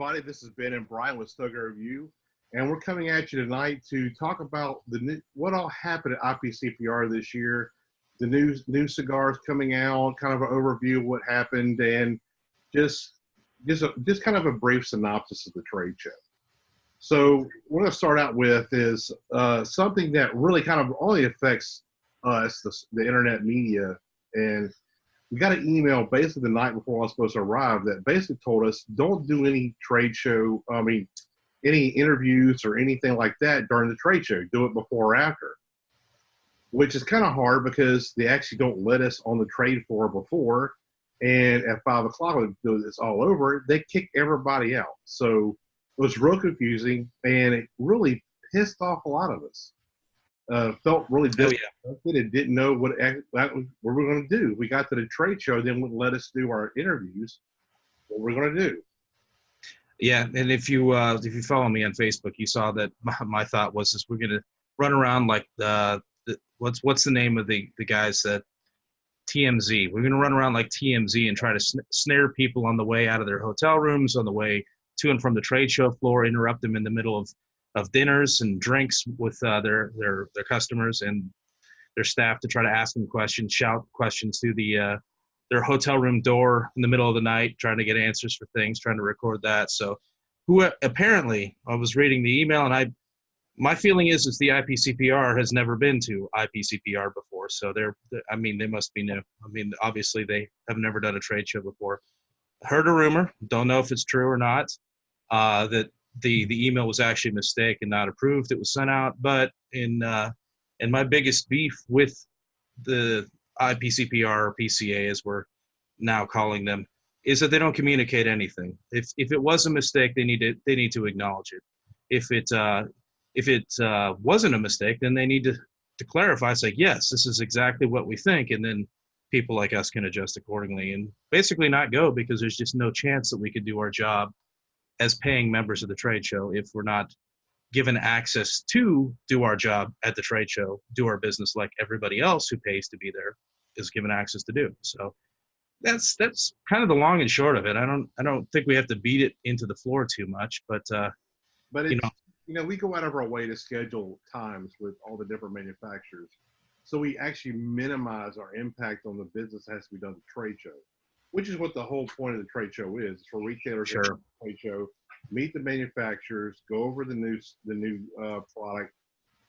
everybody. This is Ben and Brian with Stogie Review, and we're coming at you tonight to talk about what all happened at IPCPR this year, the new cigars coming out, kind of an overview of what happened, and just kind of a brief synopsis of the trade show. So what I'm going to start out with is something that really kind of only affects us, the internet media, and we got an email basically the night before I was supposed to arrive that basically told us don't do any trade show, any interviews or anything like that during the trade show. Do it before or after, which is kind of hard because they actually don't let us on the trade floor before. And at 5 o'clock, when it's all over, they kick everybody out. So it was real confusing, and it really pissed off a lot of us. Felt really disappointed and didn't know what we were going to do. We got to the trade show, then wouldn't let us do our interviews. What we're going to do? Yeah, and if you follow me on Facebook, you saw that my thought was we're going to run around like what's the name of the guys that TMZ. We're going to run around like TMZ and try to snare people on the way out of their hotel rooms, on the way to and from the trade show floor, interrupt them in the middle of dinners and drinks with their customers and their staff to try to ask them questions, shout questions through their hotel room door in the middle of the night, trying to get answers for things, trying to record that. So apparently I was reading the email, and my feeling is the IPCPR has never been to IPCPR before. So they must be new. I mean, obviously they have never done a trade show before. Heard a rumor, don't know if it's true or not, that the email was actually a mistake and not approved. It was sent out, but in my biggest beef with the IPCPR or PCA, as we're now calling them, is that they don't communicate anything. If it was a mistake, they need to acknowledge it. If it wasn't a mistake, then they need to clarify. It's like, yes, this is exactly what we think, and then people like us can adjust accordingly and basically not go, because there's just no chance that we could do our job as paying members of the trade show if we're not given access to do our job at the trade show, do our business like everybody else who pays to be there is given access to do. So that's kind of the long and short of it. I don't think we have to beat it into the floor too much, but it's, we go out of our way to schedule times with all the different manufacturers, so we actually minimize our impact on the business that has to be done at the trade show, which is what the whole point of the trade show is for retailers. Sure. To trade show, meet the manufacturers, go over the new product,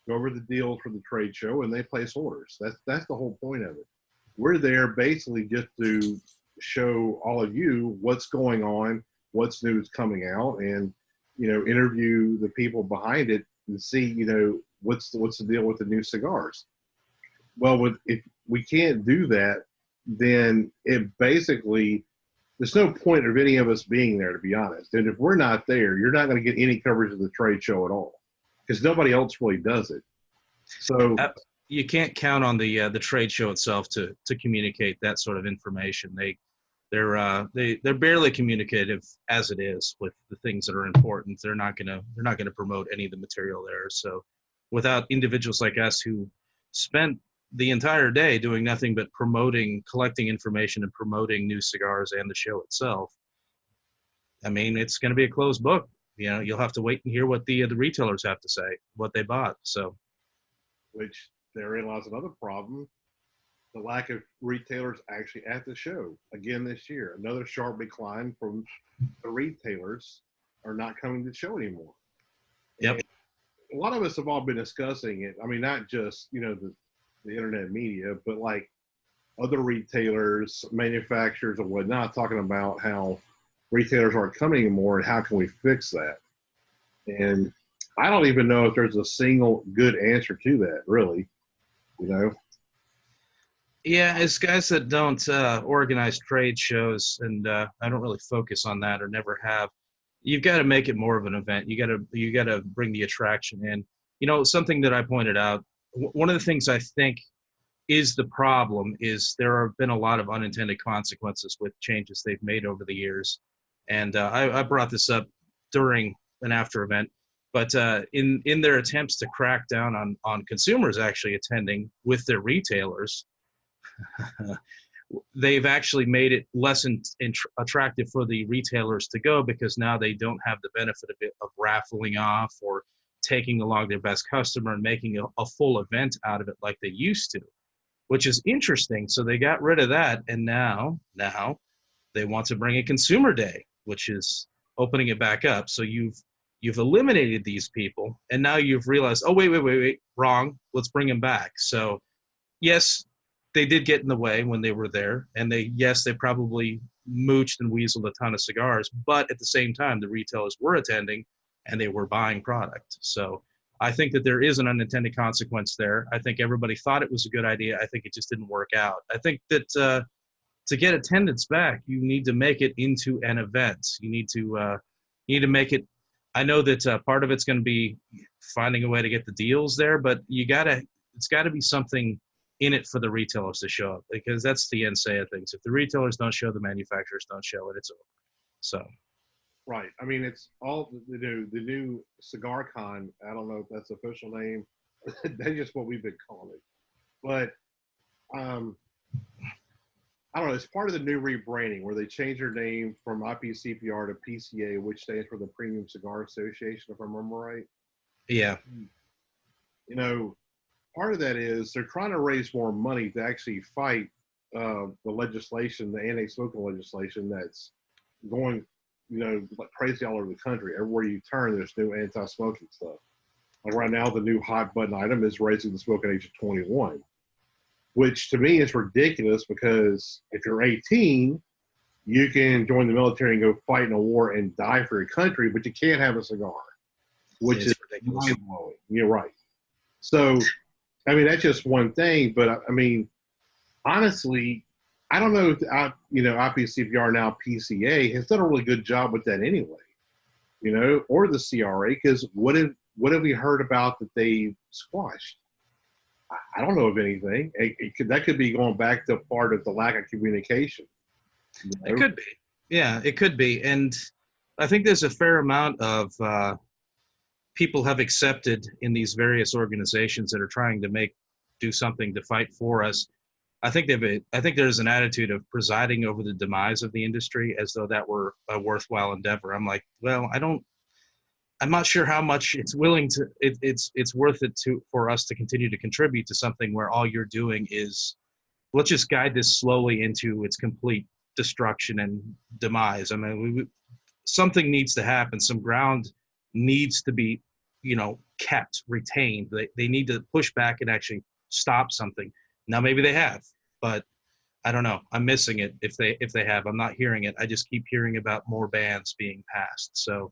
go over the deals for the trade show, and they place orders. That's the whole point of it. We're there basically just to show all of you what's going on, what's new is coming out, and interview the people behind it and see what's the deal with the new cigars. Well, if we can't do that, then it basically, there's no point of any of us being there, to be honest. And if we're not there, you're not going to get any coverage of the trade show at all, because nobody else really does it. So you can't count on the trade show itself to communicate that sort of information. They're barely communicative as it is with the things that are important. They're not gonna promote any of the material there. So without individuals like us who spent the entire day doing nothing but collecting information and promoting new cigars and the show itself, I mean, it's going to be a closed book. You'll have to wait and hear what the retailers have to say, what they bought. So, which therein lies another problem: the lack of retailers actually at the show again this year. Another sharp decline from the retailers are not coming to the show anymore. Yep. And a lot of us have all been discussing it. I mean, not just the internet media, but like other retailers, manufacturers and whatnot, talking about how retailers aren't coming anymore and how can we fix that. And I don't even know if there's a single good answer to that, really. Yeah, as guys that don't organize trade shows, and I don't really focus on that or never have, you've got to make it more of an event. You got to bring the attraction in. Something that I pointed out, one of the things I think is the problem is there have been a lot of unintended consequences with changes they've made over the years. And I brought this up during an after event, but in their attempts to crack down on consumers actually attending with their retailers, they've actually made it less attractive for the retailers to go, because now they don't have the benefit of it, of raffling off or taking along their best customer and making a full event out of it like they used to, which is interesting. So they got rid of that, and now they want to bring a consumer day, which is opening it back up. So you've eliminated these people, and now you've realized, oh, wait, wrong. Let's bring them back. So yes, they did get in the way when they were there, and they probably mooched and weaseled a ton of cigars, but at the same time, the retailers were attending and they were buying product. So I think that there is an unintended consequence there. I think everybody thought it was a good idea. I think it just didn't work out. I think that to get attendance back, you need to make it into an event. You need to make it. I know that part of it's going to be finding a way to get the deals there, but it's got to be something in it for the retailers to show up, because that's the end say of things. If the retailers don't show, the manufacturers don't show it, it's over. So. Right. I mean, it's all the new Cigar Con. I don't know if that's the official name. That's just what we've been calling it. But I don't know. It's part of the new rebranding where they changed their name from IPCPR to PCA, which stands for the Premium Cigar Association, if I remember right. Yeah. You know, part of that is they're trying to raise more money to actually fight the legislation, the anti-smoking legislation that's going, like crazy all over the country. Everywhere you turn, there's new anti-smoking stuff. Like right now, the new hot button item is raising the smoking age to 21, which to me is ridiculous, because if you're 18, you can join the military and go fight in a war and die for your country, but you can't have a cigar, which is ridiculous. Mind-blowing. You're right. So, I mean, that's just one thing, but I mean, honestly, I don't know if IPCPR, now PCA, has done a really good job with that anyway, or the CRA, because what have we heard about that they squashed? I don't know of anything. That could be going back to part of the lack of communication. It could be. Yeah, it could be. And I think there's a fair amount of people have accepted in these various organizations that are trying to do something to fight for us. I think there's an attitude of presiding over the demise of the industry as though that were a worthwhile endeavor. I'm like, well, I'm not sure how much it's worth it for us to continue to contribute to something where all you're doing is, let's just guide this slowly into its complete destruction and demise. I mean, something needs to happen. Some ground needs to be, kept, retained. They need to push back and actually stop something. Now, maybe they have, but I don't know. I'm missing it if they have. I'm not hearing it. I just keep hearing about more bans being passed. So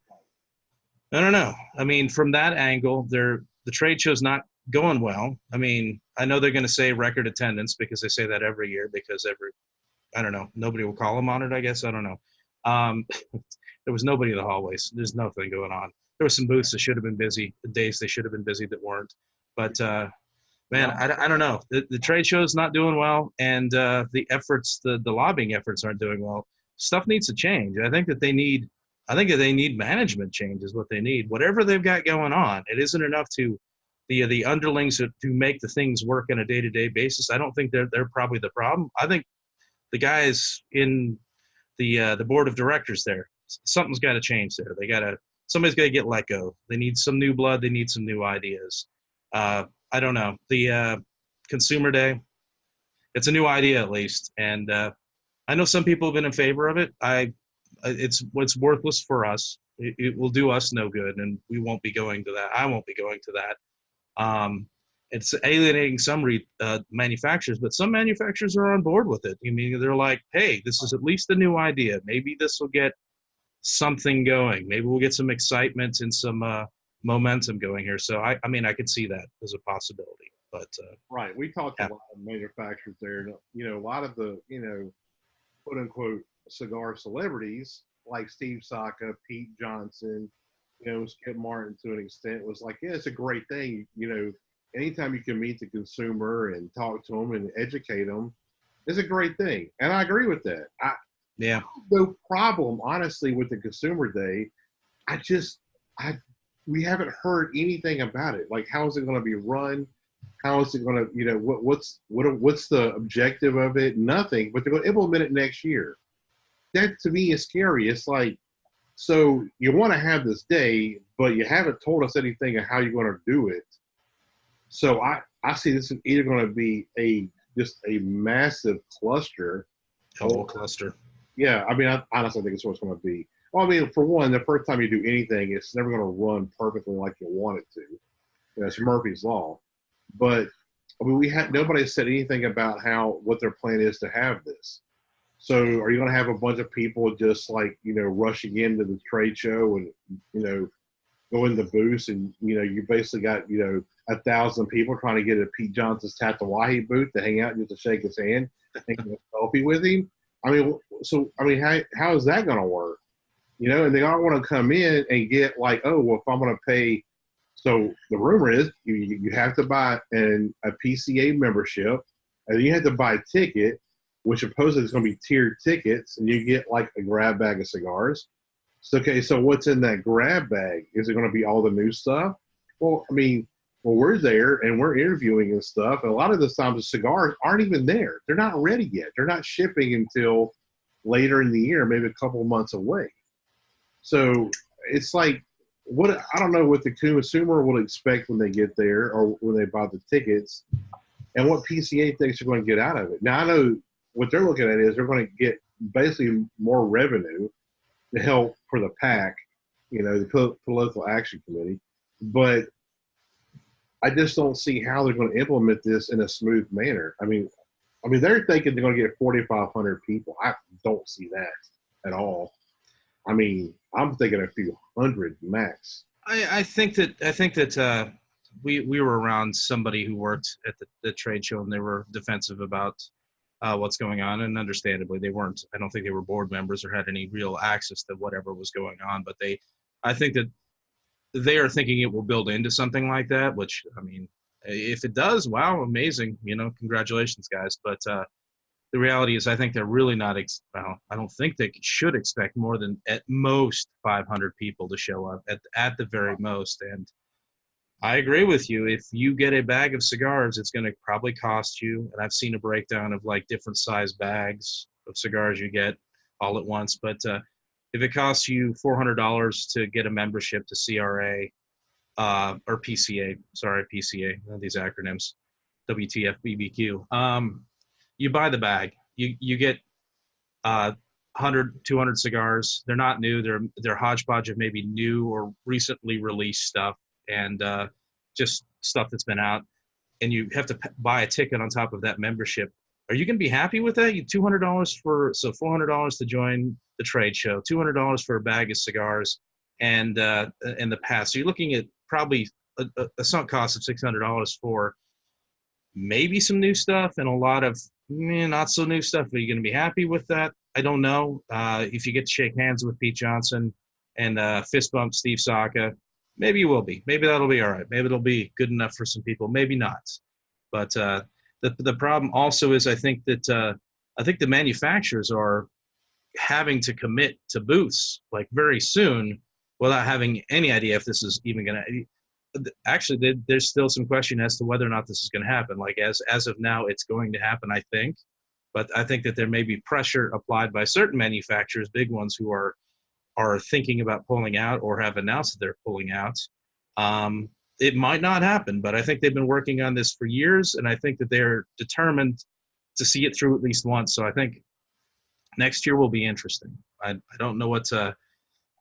I don't know. I mean, from that angle, the trade show's not going well. I mean, I know they're going to say record attendance, because they say that every year, because I don't know, nobody will call them on it, I guess. I don't know. There was nobody in the hallways. There's nothing going on. There were some booths that should have been busy, the days they should have been busy that weren't. But man, I don't know. The trade show is not doing well, and the lobbying efforts aren't doing well. Stuff needs to change. I think that they need management change is what they need. Whatever they've got going on, it isn't enough to the underlings to make the things work on a day-to-day basis. I don't think they're probably the problem. I think the guys in the board of directors there, something's got to change there. Somebody's got to get let go. They need some new blood. They need some new ideas. I don't know. The Consumer Day, it's a new idea at least, and I know some people have been in favor of it. It's worthless for us. It will do us no good, and we won't be going to that. I won't be going to that. It's alienating some manufacturers, but some manufacturers are on board with it. I mean, they're like, hey, this is at least a new idea. Maybe this will get something going. Maybe we'll get some excitement and some momentum going here. So I mean, I could see that as a possibility. But right, we talked to a lot of manufacturers there. A lot of the quote unquote cigar celebrities like Steve Saka, Pete Johnson, Skip Martin to an extent was like, yeah, it's a great thing. Anytime you can meet the consumer and talk to them and educate them is a great thing. And I agree with that. Yeah. No problem, honestly, with the Consumer Day. We haven't heard anything about it. Like, how is it going to be run? How is it going to, what's the objective of it? Nothing, but they're going to implement it next year. That to me is scary. It's like, so you want to have this day, but you haven't told us anything of how you're going to do it. So I see this is either going to be just a massive cluster. A whole cluster. Yeah, I mean, I honestly think it's what it's going to be. Well, I mean, for one, the first time you do anything, it's never going to run perfectly like you want it to. It's Murphy's Law. But I mean, nobody said anything about what their plan is to have this. So are you going to have a bunch of people just like, rushing into the trade show and, go in the booth and, you basically got, 1,000 people trying to get a Pete Johnson's Tatawahi booth to hang out and just to shake his hand and get a selfie with him? I mean, how is that going to work? And they all want to come in and get like, oh, well, if I'm going to pay. So the rumor is you have to buy a PCA membership, and you have to buy a ticket, which supposedly is going to be tiered tickets, and you get like a grab bag of cigars. So, okay, so what's in that grab bag? Is it going to be all the new stuff? Well, I mean, we're there and we're interviewing and stuff, and a lot of the times the cigars aren't even there. They're not ready yet. They're not shipping until later in the year, maybe a couple of months away. So it's like, I don't know what the consumer will expect when they get there or when they buy the tickets, and what PCA thinks they're going to get out of it. Now, I know what they're looking at is they're going to get basically more revenue to help for the PAC, the Political Action Committee. But I just don't see how they're going to implement this in a smooth manner. I mean, they're thinking they're going to get 4,500 people. I don't see that at all. I mean, I'm thinking a few hundred max. I think that we were around somebody who worked at the trade show, and they were defensive about what's going on, and understandably they weren't. I don't think they were board members or had any real access to whatever was going on, but I think that they are thinking it will build into something like that, which, I mean, if it does, wow, amazing, congratulations, guys. But the reality is I think they're really not I don't think they should expect more than at most 500 people to show up at the very most. And I agree with you. If you get a bag of cigars, it's going to probably cost you, and I've seen a breakdown of like different size bags of cigars you get all at once. But if it costs you $400 to get a membership to CRA or PCA, these acronyms, WTF, BBQ, you buy the bag. You get 100, 200 cigars. They're not new. They're hodgepodge of maybe new or recently released stuff, and just stuff that's been out. And you have to buy a ticket on top of that membership. Are you going to be happy with that? $200 $400 to join the trade show, $200 for a bag of cigars, and the pass. So you're looking at probably a sunk cost of $600 for maybe some new stuff and a lot of not so new stuff. Are you going to be happy with that? I don't know. If you get to shake hands with Pete Johnson and fist bump Steve Saka, maybe you will be. Maybe that'll be all right. Maybe it'll be good enough for some people. Maybe not. But the problem also is I think the manufacturers are having to commit to booths like very soon without having any idea if this is even going to. Actually, there's still some question as to whether or not this is going to happen. Like as of now, it's going to happen, I think. But I think that there may be pressure applied by certain manufacturers, big ones who are thinking about pulling out or have announced that they're pulling out. It might not happen, but I think they've been working on this for years, and I think that they're determined to see it through at least once. So I think next year will be interesting. I don't know what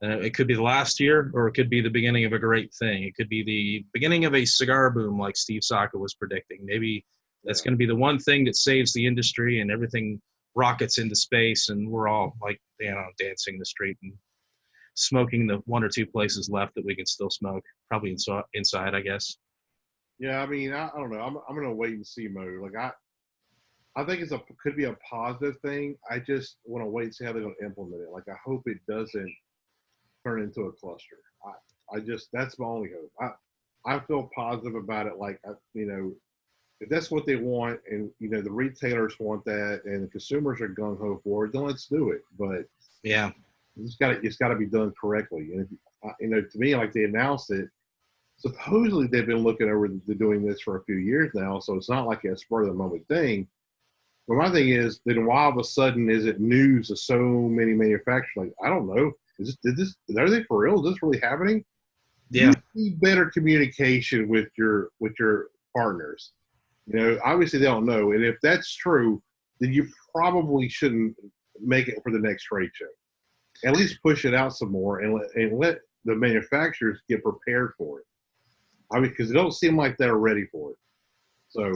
it could be the last year, or it could be the beginning of a great thing. It could be the beginning of a cigar boom like Steve Saka was predicting. Maybe that's going to be the one thing that saves the industry and everything rockets into space, and we're all like, dancing in the street and smoking the one or two places left that we can still smoke, probably inside, I guess. Yeah, I mean, I don't know. I'm going to wait and see mode. Like I think could be a positive thing. I just want to wait and see how they're going to implement it. Like I hope it doesn't turn into a cluster. That's my only hope. I feel positive about it. Like, if that's what they want, and the retailers want that, and the consumers are gung ho for it, then let's do it. But yeah, it's got to be done correctly. And to me, like they announced it, supposedly they've been looking over doing this for a few years now, so it's not like a spur of the moment thing. But my thing is, then why all of a sudden is it news to so many manufacturers? Like, I don't know. Are they for real? Is this really happening? Yeah. You need better communication with your partners. You know, obviously they don't know, and if that's true, then you probably shouldn't make it for the next trade show. At least push it out some more and let the manufacturers get prepared for it. I mean, because it don't seem like they're ready for it. So,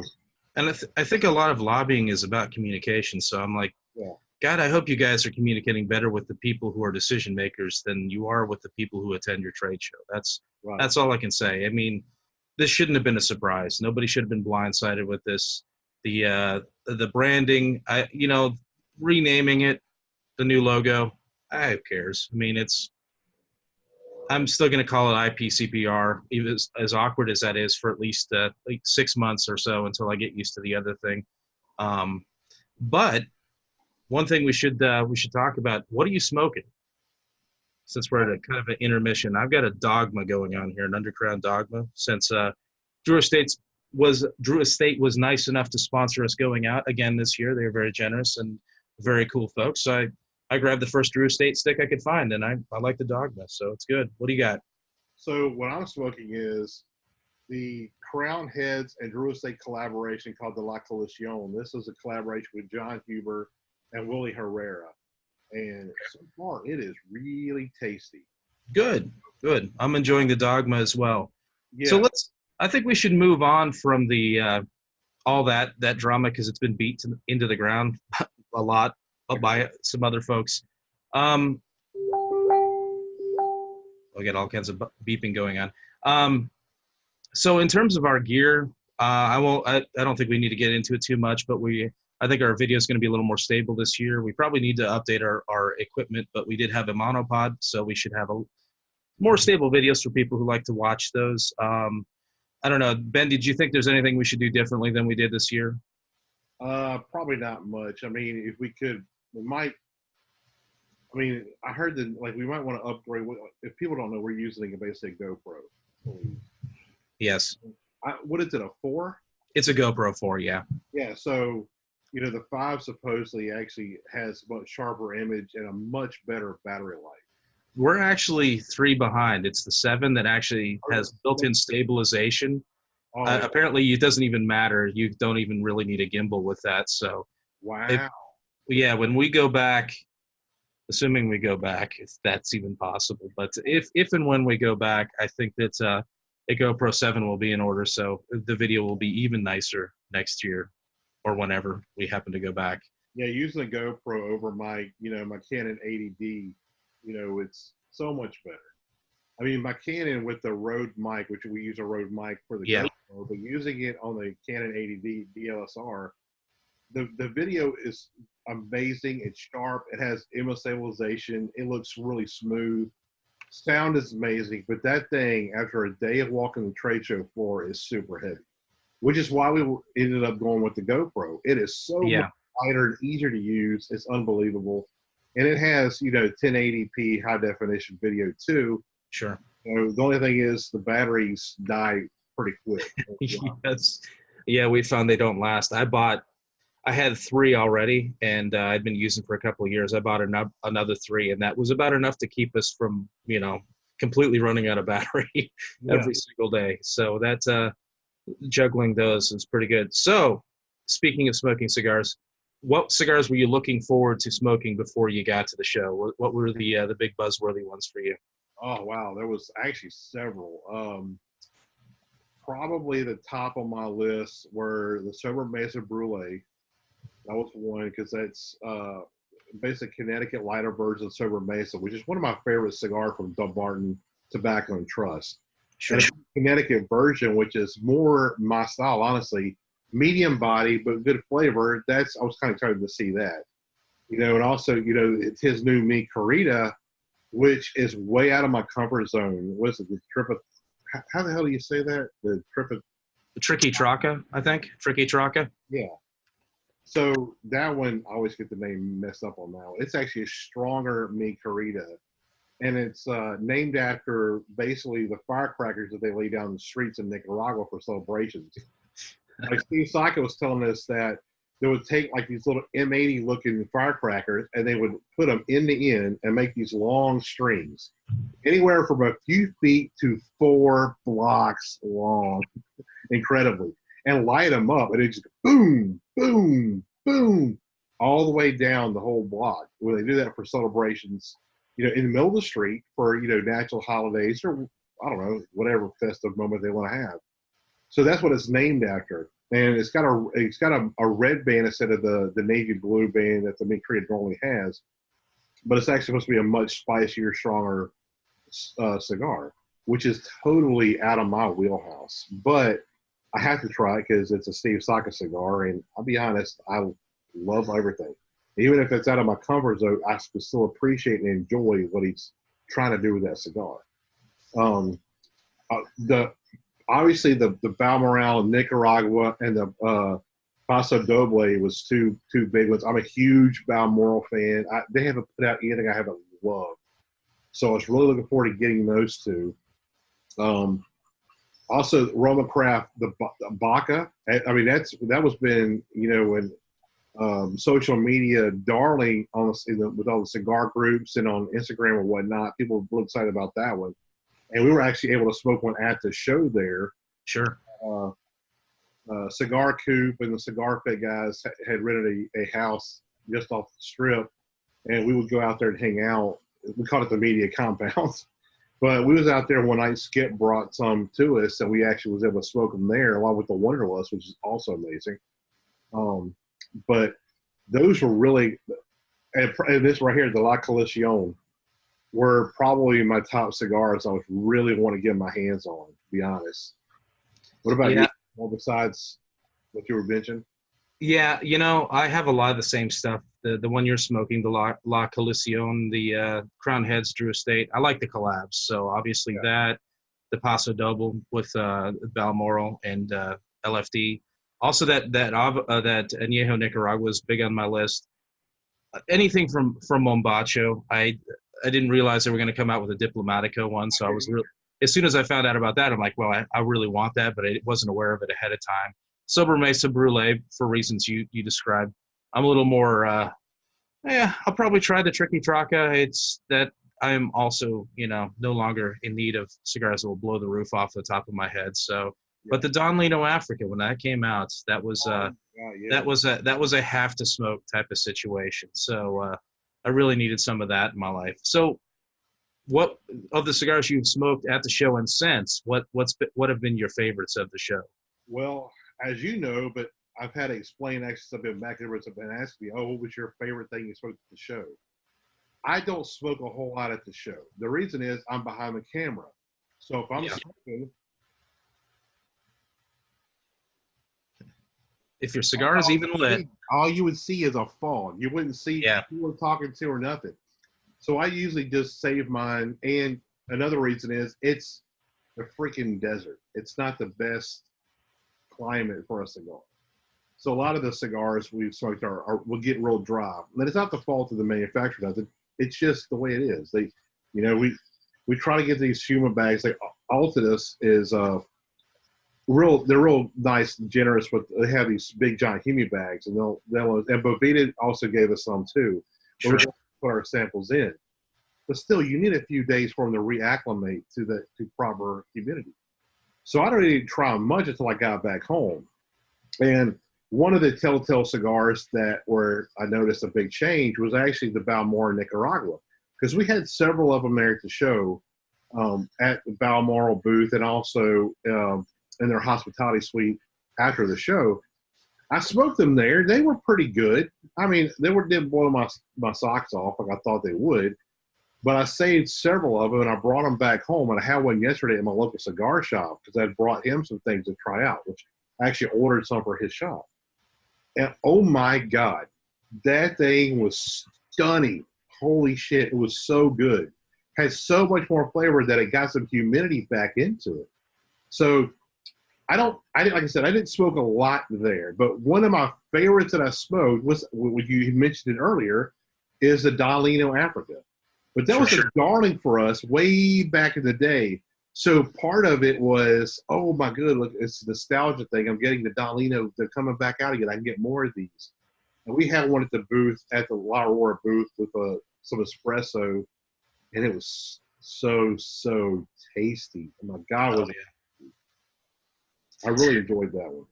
And I think a lot of lobbying is about communication. So I'm like, yeah, God, I hope you guys are communicating better with the people who are decision makers than you are with the people who attend your trade show. right. That's all I can say. I mean, this shouldn't have been a surprise. Nobody should have been blindsided with this. The branding, renaming it, the new logo. Who cares? I mean, I'm still going to call it IPCPR, even as awkward as that is for at least like 6 months or so until I get used to the other thing. But one thing we should talk about. What are you smoking? Since we're at a kind of an intermission, I've got a dogma going on here, an underground dogma. Since Drew Estate was nice enough to sponsor us going out again this year, they were very generous and very cool folks. So I grabbed the first Drew Estate stick I could find, and I like the dogma, so it's good. What do you got? So what I'm smoking is the Crown Heads and Drew Estate collaboration called the La Coalition. This is a collaboration with John Huber and Willie Herrera. And so far, it is really tasty. Good. I'm enjoying the dogma as well. Yeah. So I think we should move on from the all that drama because it's been beat into the ground a lot by some other folks. I get all kinds of beeping going on. So in terms of our gear, I don't think we need to get into it too much, but I think our video is going to be a little more stable this year. We probably need to update our equipment, but we did have a monopod, so we should have a more stable videos for people who like to watch those. I don't know, Ben, did you think there's anything we should do differently than we did this year? Probably not much. I mean, if we could, we might. I mean, I heard that we might want to upgrade. If people don't know, we're using basically a GoPro. Yes. What is it, a 4? It's a GoPro 4, yeah. Yeah, so, the 5 supposedly actually has a much sharper image and a much better battery life. We're actually 3 behind. It's the 7 that actually has built-in stabilization. Oh, yeah. Apparently, it doesn't even matter. You don't even really need a gimbal with that. So, wow. When we go back, assuming we go back, if that's even possible, but if and when we go back, I think that a GoPro 7 will be in order. So the video will be even nicer next year or whenever we happen to go back. Yeah, using a GoPro over my Canon 80D, it's so much better. I mean, my Canon with the Rode mic, which we use a Rode mic for the GoPro, but using it on the Canon 80D DSLR, the video is amazing. It's sharp. It has image stabilization. It looks really smooth. Sound is amazing, but that thing, after a day of walking the trade show floor, is super heavy, which is why we ended up going with the GoPro. It is so much lighter and easier to use. It's unbelievable. And it has, 1080p high definition video too. Sure. The only thing is the batteries die pretty quick. Yes. Yeah, we found they don't last. I had 3 already, and I'd been using for a couple of years. I bought another 3, and that was about enough to keep us from, completely running out of battery every single day. So that's juggling those is pretty good. So, speaking of smoking cigars, what cigars were you looking forward to smoking before you got to the show? What were the big buzzworthy ones for you? Oh wow, there was actually several. Probably the top of my list were the Sober Mesa Brulee. That was one because that's basically Connecticut lighter version of Sober Mesa, which is one of my favorite cigars from Dumbarton Tobacco and Trust. Sure. And a Connecticut version, which is more my style, honestly, medium body but good flavor. I was kind of excited to see that, and also it's his new Mi Querida, which is way out of my comfort zone. What is it? The Tripa? How the hell do you say that? The Tricky Traca, I think. Tricky Traca. Yeah. So that one, I always get the name messed up on that one. It's actually a stronger Mi Querida. and it's named after basically the firecrackers that they lay down the streets in Nicaragua for celebrations. Like Steve Saka was telling us that they would take like these little M80 looking firecrackers and they would put them end to end and make these long strings, anywhere from a few feet to 4 blocks long, incredibly, and light them up, and it just boom, boom, boom, all the way down the whole block. Where they do that for celebrations, in the middle of the street for national holidays or I don't know whatever festive moment they want to have. So that's what it's named after, and it's got a red band instead of the navy blue band that the Mint Creator normally has, but it's actually supposed to be a much spicier, stronger cigar, which is totally out of my wheelhouse. But I have to try it because it's a Steve Saka cigar, and I'll be honest, I love everything. Even if it's out of my comfort zone, I can still appreciate and enjoy what he's trying to do with that cigar. Obviously the Balmoral in Nicaragua and the Paso Doble was two big ones. I'm a huge Balmoral fan. They haven't put out anything I haven't loved, so I was really looking forward to getting those two. Also, Roma Craft, the Baca. I mean, that was been when social media darling with all the cigar groups and on Instagram and whatnot. People were really excited about that one. And we were actually able to smoke one at the show there. Sure. Cigar Coop and the Cigar Fit guys had rented a house just off the strip, and we would go out there and hang out. We called it the media compound. But we was out there one night. Skip brought some to us, and we actually was able to smoke them there along with the Wonderlust, which is also amazing. But those were really, and this right here, the La Coalición, were probably my top cigars I was really want to get my hands on, to be honest. What about you? Well, besides what you were mentioning? Yeah, I have a lot of the same stuff. The one you're smoking, the La Coalición, the Crown Heads Drew Estate. I like the collabs. So obviously that, the Paso Doble with Balmoral and LFD. Also that Añejo Nicaragua is big on my list. Anything from Mombacho. I didn't realize they were going to come out with a Diplomatico one, so I was really, as soon as I found out about that, I'm like, well, I really want that, but I wasn't aware of it ahead of time. Sobremesa Brulee, for reasons you described. I'm a little more, I'll probably try the Tricky Traca. It's that I'm also, no longer in need of cigars that will blow the roof off the top of my head. So, but the Don Lino Africa, when that came out, that was that was a have to smoke type of situation. So, I really needed some of that in my life. So what of the cigars you've smoked at the show and since, what have been your favorites of the show? Well, as you know, but I've had to explain actually, I've been back there, have been asking me, what was your favorite thing you smoked at the show? I don't smoke a whole lot at the show. The reason is I'm behind the camera. So if I'm smoking, if your cigar is even lit, all you would see is a fog. You wouldn't see who we're talking to or nothing. So I usually just save mine. And another reason is it's a freaking desert. It's not the best climate for a cigar. So a lot of the cigars we've smoked will get real dry. And it's not the fault of the manufacturer, does it? It's just the way it is. We try to get these Huma bags. Like Altadis is they're real nice, generous. They have these big giant Humi bags, and and Bovita also gave us some too. Sure. We're put our samples in, but still, you need a few days for them to reacclimate to proper humidity. So I don't really try much until I got back home. And one of the telltale cigars where I noticed a big change was actually the Balmoral Nicaragua, because we had several of them there at the show, at the Balmoral booth, and also in their hospitality suite after the show. I smoked them there. They were pretty good. I mean, didn't blow my socks off like I thought they would, but I saved several of them and I brought them back home. And I had one yesterday at my local cigar shop because I brought him some things to try out, which I actually ordered some for his shop. And oh my God, that thing was stunning. Holy shit, it was so good. Had so much more flavor that it got some humidity back into it. So like I said, I didn't smoke a lot there, but one of my favorites that I smoked was what you mentioned it earlier, is the Don Lino Africa. But that For was a sure. darling for us way back in the day. So part of it was, oh my good, look, it's a nostalgia thing. I'm getting the Don Lino. They're coming back out again. I can get more of these. And we had one at the booth, at the La Aurora booth with some espresso, and it was so tasty. Oh my God, Oh was it? yeah. I really enjoyed that one.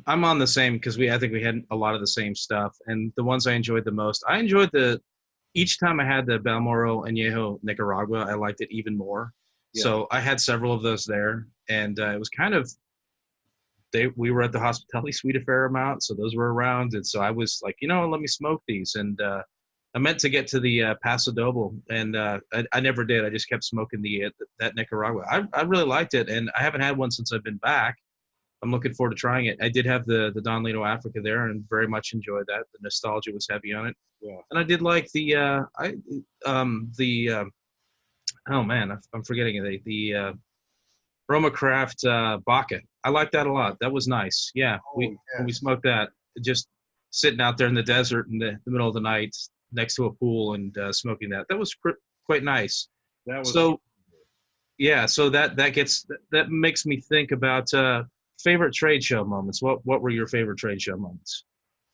I'm on the same because I think we had a lot of the same stuff, and the ones I enjoyed the most. I enjoyed the each time I had the Balmoral Añejo Nicaragua, I liked it even more. Yeah, So I had several of those there, and it was kind of we were at the hospitality suite a fair amount, so those were around, and so I was like, let me smoke these, and I meant to get to the Paso Doble, and I never did. I just kept smoking that Nicaragua. I really liked it, and I haven't had one since I've been back. I'm looking forward to trying it. I did have the Don Lino Africa there, and very much enjoyed that. The nostalgia was heavy on it, yeah. and I did like the oh man, I'm forgetting it. The Roma Craft Baca. I like that a lot. That was nice. Yeah, Oh when we yes, smoked that, just sitting out there in the desert in the middle of the night next to a pool and smoking that. That was quite nice. that was. So yeah, so that makes me think about favorite trade show moments. What were your favorite trade show moments?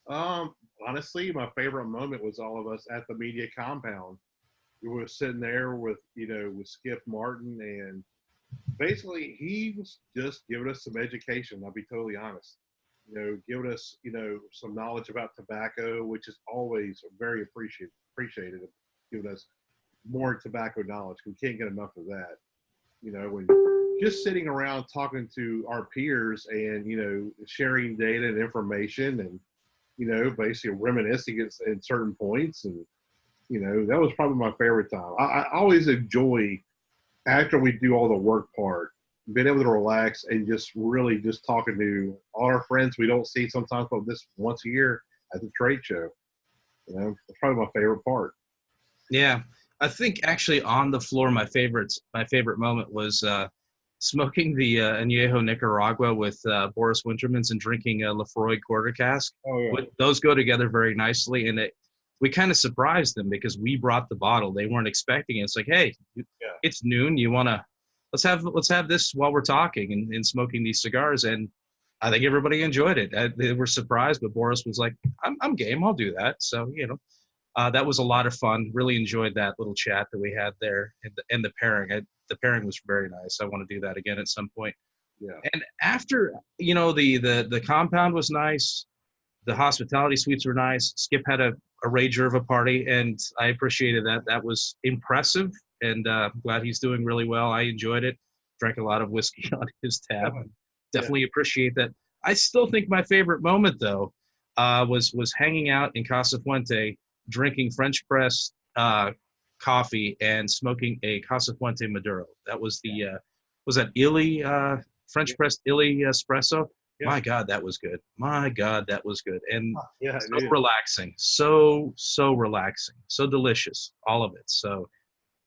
Um, honestly, my favorite moment was all of us at the media compound. We were sitting there with with Skip Martin, and basically he was just giving us some education. I'll be totally honest. Giving us some knowledge about tobacco, which is always very appreciated. Giving us more tobacco knowledge. We can't get enough of that. When just sitting around talking to our peers and sharing data and information and basically reminiscing at certain points. And that was probably my favorite time. I always enjoy after we do all the work part, being able to relax and just really just talking to all our friends we don't see sometimes, but this once a year at the trade show. That's probably my favorite part. Yeah, I think actually on the floor, my favorite moment was smoking the Añejo Nicaragua with Boris Wintermans and drinking a Lefroy quarter cask. Oh yeah, Those go together very nicely, and we kind of surprised them because we brought the bottle. They weren't expecting it. It's like, hey, yeah, it's noon. You wanna let's have this while we're talking and smoking these cigars, and I think everybody enjoyed it. They were surprised, but Boris was like, I'm game. I'll do that. So that was a lot of fun. Really enjoyed that little chat that we had there, and the pairing. The pairing was very nice. I want to do that again at some point. yeah. And after, the compound was nice. The hospitality suites were nice. Skip had a rager of a party, and I appreciated that. That was impressive, and I'm glad he's doing really well. I enjoyed it. Drank a lot of whiskey on his tab. Yeah. Definitely appreciate that. I still think my favorite moment though was hanging out in Casa Fuente, drinking French press coffee and smoking a Casa Fuente Maduro. That was was that Illy French Yeah. pressed Illy espresso? Yeah. My God, that was good. My God, that was good. And Yeah, so it is. relaxing. So relaxing. So delicious. All of it. So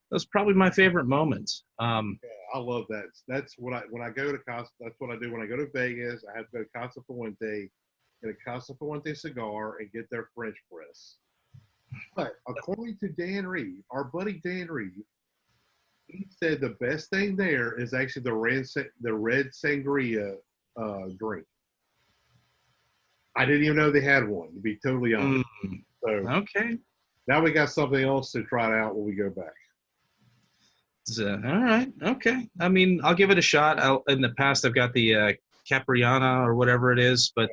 that's probably my favorite moment. I love that. That's what when I go to Casa. That's what I do when I go to Vegas. I have to go to Casa Fuente, get a Casa Fuente cigar, and get their French press. But according to Dan Reed, our buddy Dan Reed, he said the best thing there is actually the red sangria drink. I didn't even know they had one, to be totally honest. mm, So okay. now we got something else to try out when we go back. So, all right. Okay. I mean, I'll give it a shot. In the past, I've got the Capriana or whatever it is, but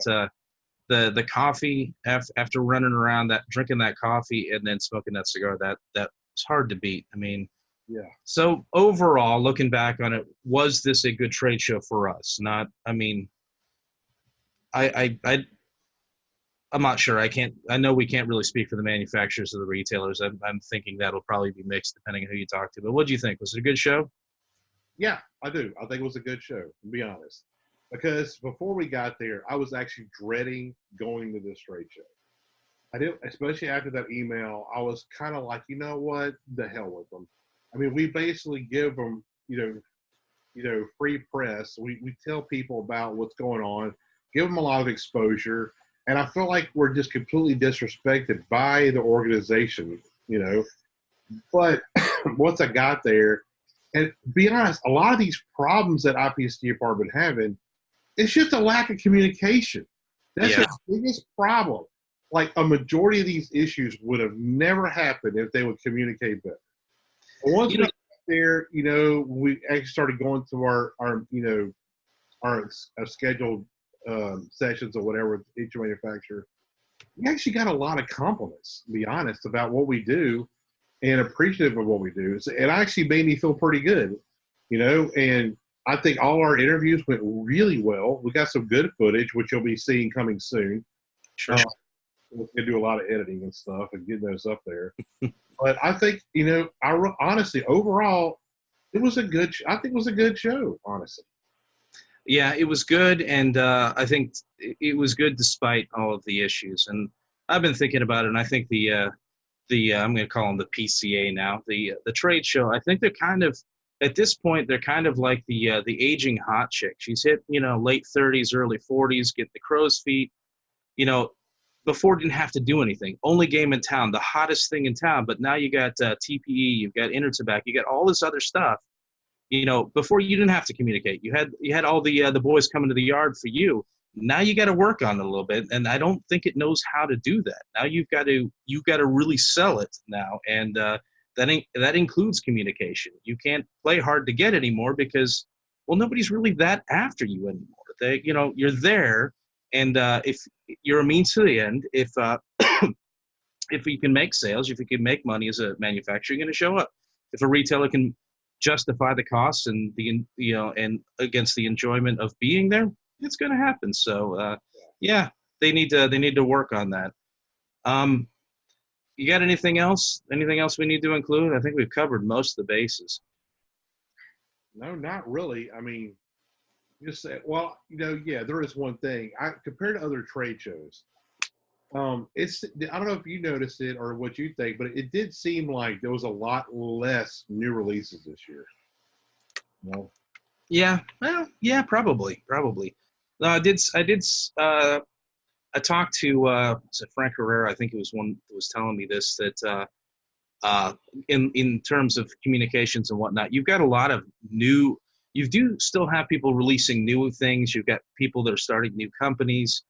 the coffee after running around that, drinking that coffee and then smoking that cigar, that's hard to beat. I mean, Yeah. so overall, looking back on it, was this a good trade show for us? Not. I mean, I'm not sure. I know we can't really speak for the manufacturers or the retailers. I'm thinking that'll probably be mixed depending on who you talk to. But what do you think? Was it a good show? Yeah, I do. I think it was a good show, to be honest. Because before we got there, I was actually dreading going to this trade show. I did, especially after that email. I was kind of like, you know what, the hell with them. I mean, we basically give them, free press. We tell people about what's going on, give them a lot of exposure, and I feel like we're just completely disrespected by the organization. But once I got there, and be honest, a lot of these problems that IPCPR have been having, it's just a lack of communication. That's Yeah. their biggest problem. Like a majority of these issues would have never happened if they would communicate better. But once You we know, got there, we actually started going to our scheduled sessions or whatever with each manufacturer. We actually got a lot of compliments, to be honest, about what we do and appreciative of what we do. It actually made me feel pretty good, and I think all our interviews went really well. We got some good footage, which you'll be seeing coming soon. sure. Uh, we're going to do a lot of editing and stuff and getting those up there. But I think, honestly, overall, I think it was a good show, honestly. Yeah, it was good, and I think it was good despite all of the issues. And I've been thinking about it, and I think the I'm going to call them the PCA now, the trade show. I think they're kind of at this point they're kind of like the aging hot chick. She's hit late 30s, early 40s, get the crow's feet. You know, before didn't have to do anything. Only game in town, the hottest thing in town. But now you got TPE, you've got Intertobacco, you got all this other stuff. Before you didn't have to communicate. You had all the boys coming to the yard for you. Now you got to work on it a little bit, and I don't think it knows how to do that. Now you've got to really sell it now, and that includes communication. You can't play hard to get anymore because nobody's really that after you anymore. You're there, and if you're a means to the end, if you can make sales, if you can make money as a manufacturer, you're going to show up. If a retailer can justify the costs and and against the enjoyment of being there, it's going to happen. So yeah, they need to work on that. Um, you got anything else? Anything else we need to include? I think we've covered most of the bases. No, not really. I mean, just say, well, yeah, there is one thing. Compared to other trade shows, I don't know if you noticed it or what you think, but it did seem like there was a lot less new releases this year. No. Yeah, well, yeah, probably. No, I did. I talked to was it Frank Herrera? I think it was one that was telling me this that in terms of communications and whatnot, you've got a lot of new. You do still have people releasing new things. You've got people that are starting new companies,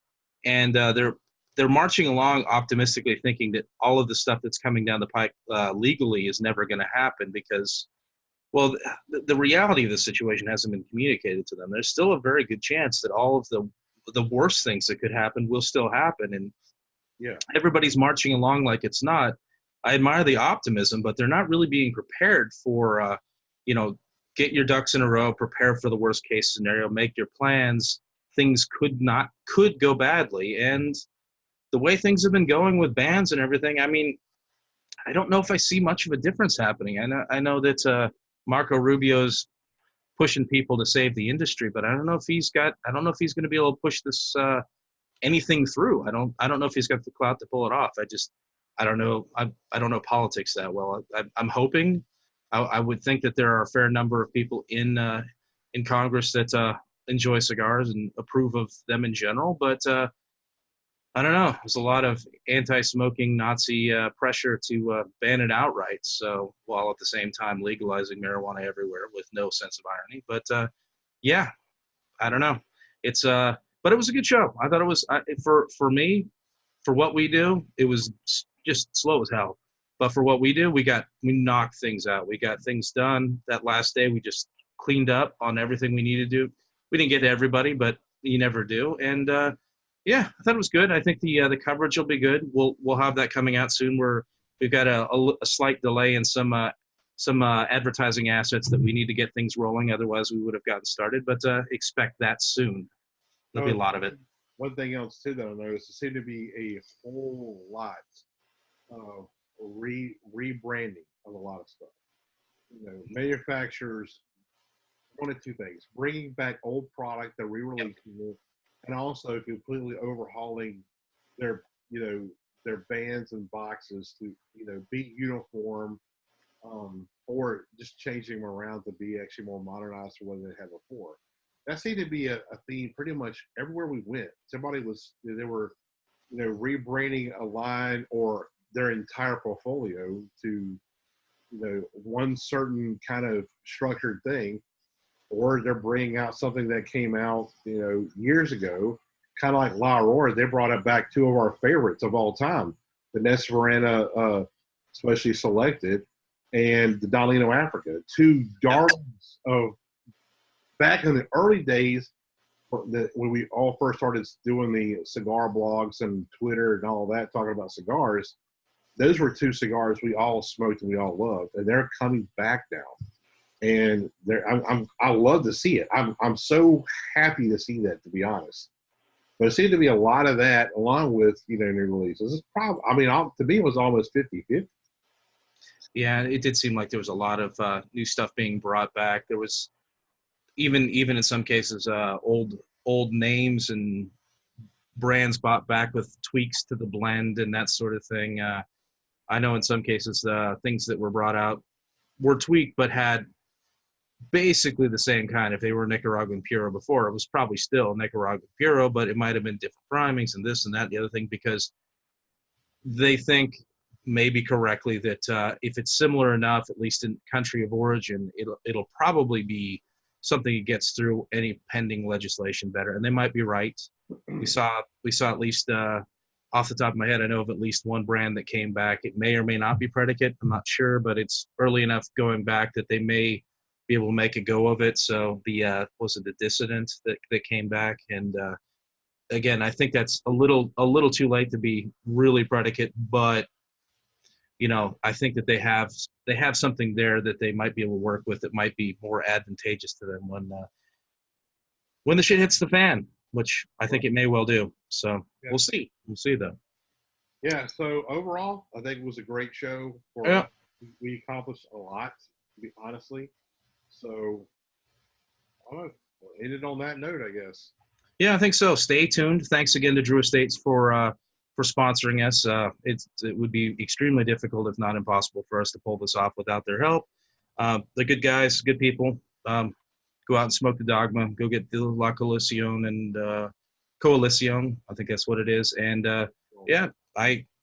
and they're marching along optimistically, thinking that all of the stuff that's coming down the pike legally is never going to happen because, well, the reality of the situation hasn't been communicated to them. There's still a very good chance that all of the worst things that could happen will still happen, and Yeah. everybody's marching along like it's not. I admire the optimism, but they're not really being prepared for, get your ducks in a row, prepare for the worst case scenario, make your plans. Things could go badly. And the way things have been going with bans and everything, I mean, I don't know if I see much of a difference happening. I know that Marco Rubio's pushing people to save the industry, but I don't know if I don't know if he's going to be able to push this anything through. I don't know if he's got the clout to pull it off. I don't know. I don't know politics that well. I'm hoping. I would think that there are a fair number of people in Congress that enjoy cigars and approve of them in general. But I don't know. There's a lot of anti-smoking Nazi pressure to ban it outright. So while at the same time legalizing marijuana everywhere with no sense of irony. But yeah, I don't know. But it was a good show. I thought it was for me, for what we do, it was just slow as hell. But for what we do, we knocked things out. We got things done. That last day, we just cleaned up on everything we needed to do. We didn't get to everybody, but you never do. And yeah, I thought it was good. I think the coverage will be good. We'll have that coming out soon. We've got a slight delay in some advertising assets that we need to get things rolling. Otherwise, we would have gotten started. But expect that soon. There'll be a lot of it. One thing else too that I noticed, there seemed to be a whole lot of rebranding of a lot of stuff. Manufacturers wanted two things: bringing back old product that re-releasing, and also completely overhauling their their bands and boxes to be uniform, or just changing them around to be actually more modernized to what they had before. That seemed to be a theme pretty much everywhere we went. They were rebranding a line or their entire portfolio to one certain kind of structured thing, or they're bringing out something that came out, years ago, kind of like La Aurora. They brought it back, two of our favorites of all time, the Nesverena, especially selected, and the Dalino Africa, two darlings of back in the early days when we all first started doing the cigar blogs and Twitter and all that, talking about cigars. Those were two cigars we all smoked and we all loved, and they're coming back now. And I love to see it. I'm so happy to see that, to be honest. But it seemed to be a lot of that, along with new releases. It's probably, to me, it was almost 50-50. Yeah, it did seem like there was a lot of new stuff being brought back. There was even in some cases old names and brands brought back with tweaks to the blend and that sort of thing. I know in some cases things that were brought out were tweaked but had basically the same kind. If they were Nicaraguan Puro before, it was probably still Nicaraguan Puro, but it might have been different primings and this and that and the other thing, because they think, maybe correctly, that if it's similar enough, at least in country of origin, it'll probably be something that gets through any pending legislation better. And they might be right. We saw at least off the top of my head, I know of at least one brand that came back. It may or may not be predicate. I'm not sure, but it's early enough going back that they may be able to make a go of it. So the Dissident that came back, and again, I think that's a little too late to be really predicate, but I think that they have something there that they might be able to work with that might be more advantageous to them when the shit hits the fan, which I think it may well do. So yeah. We'll see though. Yeah. So overall, I think it was a great show. We accomplished a lot, honestly. So I'm gonna end it on that note, I guess. Yeah, I think so. Stay tuned. Thanks again to Drew Estates for sponsoring us. It would be extremely difficult, if not impossible, for us to pull this off without their help. They're good guys, good people. Go out and smoke the Dogma. Go get the La Coalición and Coalición. I think that's what it is. And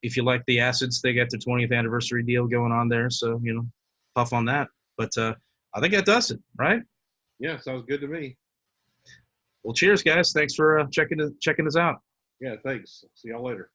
if you like the acids, they got their 20th anniversary deal going on there. So puff on that. But I think that does it, right? Yeah, sounds good to me. Well, cheers, guys. Thanks for checking us out. Yeah, thanks. See y'all later.